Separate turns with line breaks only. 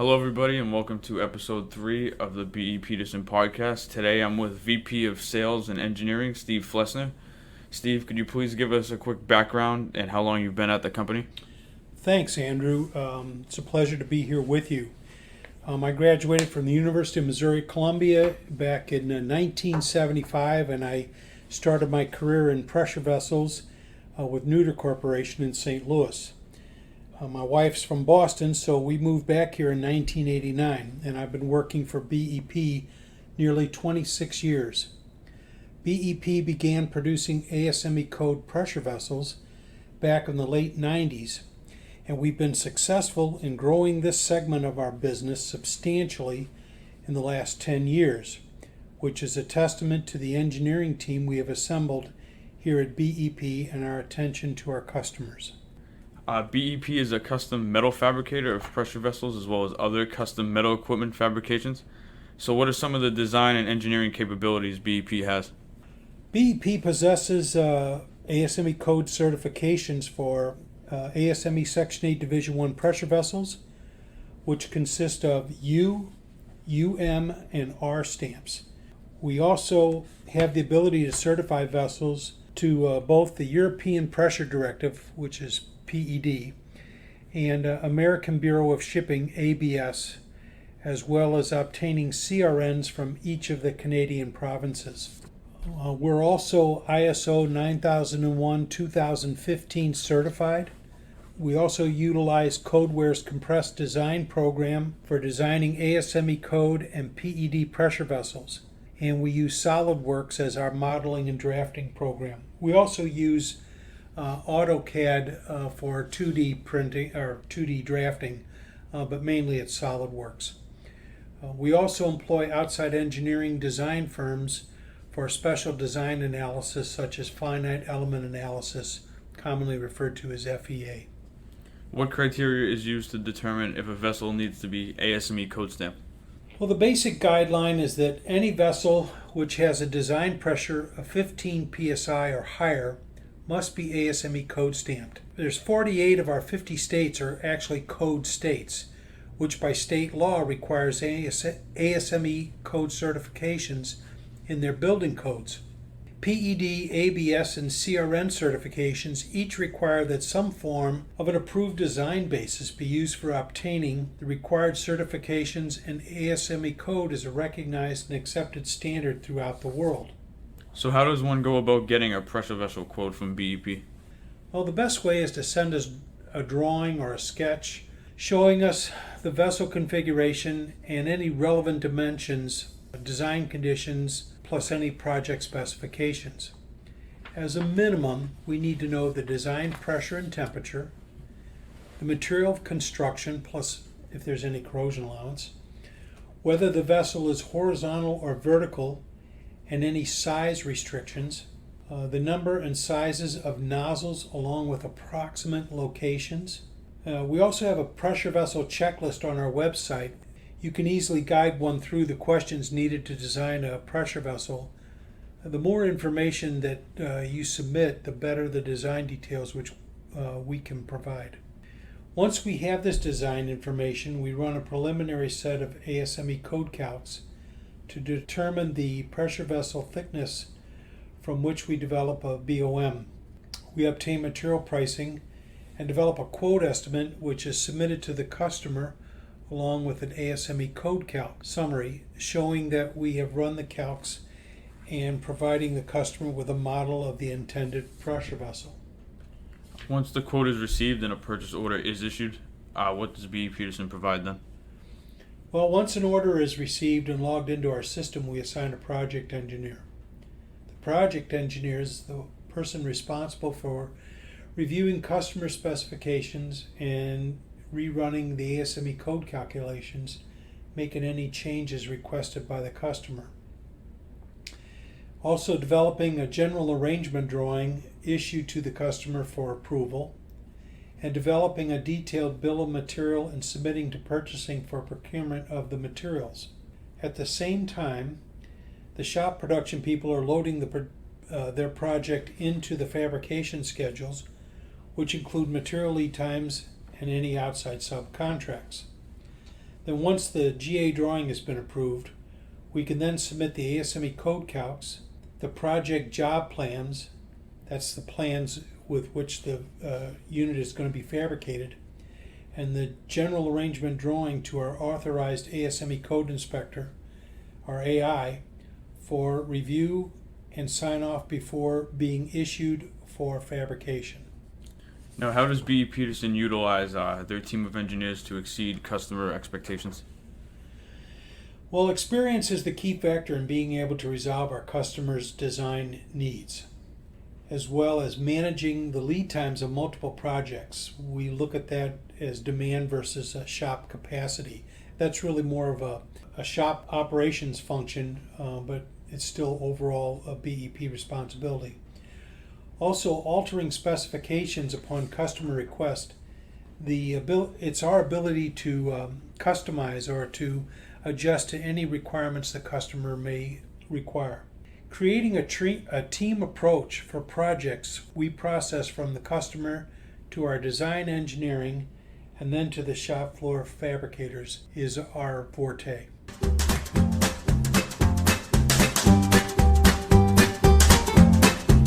Hello, everybody, and welcome to episode 3 of the BEPeterson podcast. Today, I'm with VP of Sales and Engineering Steve Flesner. Steve, could you please give us a quick background and how long you've been at the company?
Thanks, Andrew. It's a pleasure to be here with you. I graduated from the University of Missouri-Columbia back in 1975, and I started my career in pressure vessels with Neuter Corporation in St. Louis. My wife's from Boston, so we moved back here in 1989, and I've been working for BEP nearly 26 years. BEP began producing SME Code pressure vessels back in the late 90s, and we've been successful in growing this segment of our business substantially in the last 10 years, which is a testament to the engineering team we have assembled here at BEP and our attention to our customers.
BEP is a custom metal fabricator of pressure vessels as well as other custom metal equipment fabrications. So what are some of the design and engineering capabilities BEP has?
BEP possesses ASME Code certifications for ASME Section 8 Division 1 pressure vessels, which consist of U, UM, and R stamps. We also have the ability to certify vessels to both the European Pressure Directive, which is PED, and American Bureau of Shipping, ABS, as well as obtaining CRNs from each of the Canadian provinces. We're also ISO 9001-2015 certified. We also utilize Codeware's compressed design program for designing ASME Code and PED pressure vessels, and we use SolidWorks as our modeling and drafting program. We also use AutoCAD for 2D printing or 2D drafting, but mainly it's SolidWorks. We also employ outside engineering design firms for special design analysis such as finite element analysis, commonly referred to as FEA.
What criteria is used to determine if a vessel needs to be ASME code stamped?
Well, the basic guideline is that any vessel which has a design pressure of 15 psi or higher must be ASME code stamped. There's 48 of our 50 states are actually code states, which by state law requires ASME code certifications in their building codes. PED, ABS, and CRN certifications each require that some form of an approved design basis be used for obtaining the required certifications, and ASME code is a recognized and accepted standard throughout the world.
So how does one go about getting a pressure vessel quote from BEP?
Well, the best way is to send us a drawing or a sketch showing us the vessel configuration and any relevant dimensions, design conditions, plus any project specifications. As a minimum, we need to know the design pressure and temperature, the material of construction, plus if there's any corrosion allowance, whether the vessel is horizontal or vertical, and any size restrictions, the number and sizes of nozzles along with approximate locations. We also have a pressure vessel checklist on our website. You can easily guide one through the questions needed to design a pressure vessel. The more information that you submit, the better the design details which we can provide. Once we have this design information, we run a preliminary set of ASME code calcs to determine the pressure vessel thickness from which we develop a BOM. We obtain material pricing and develop a quote estimate which is submitted to the customer along with an ASME code calc summary showing that we have run the calcs and providing the customer with a model of the intended pressure vessel.
Once the quote is received and a purchase order is issued, what does BEPeterson provide then?
Well, once an order is received and logged into our system, we assign a project engineer. The project engineer is the person responsible for reviewing customer specifications and rerunning the ASME code calculations, making any changes requested by the customer. Also developing a general arrangement drawing issued to the customer for approval, and developing a detailed bill of material and submitting to purchasing for procurement of the materials. At the same time, the shop production people are loading their project into the fabrication schedules, which include material lead times and any outside subcontracts. Then once the GA drawing has been approved, we can then submit the ASME code calcs, the project job plans, that's the plans with which the unit is going to be fabricated, and the general arrangement drawing to our authorized ASME code inspector, our AI, for review and sign off before being issued for fabrication.
Now, how does BEPeterson utilize their team of engineers to exceed customer expectations?
Well, experience is the key factor in being able to resolve our customers' design needs, as well as managing the lead times of multiple projects. We look at that as demand versus shop capacity. That's really more of a shop operations function, but it's still overall a BEP responsibility. Also, altering specifications upon customer request. It's our ability to customize or to adjust to any requirements the customer may require. Creating a team approach for projects we process from the customer to our design engineering and then to the shop floor fabricators is our forte.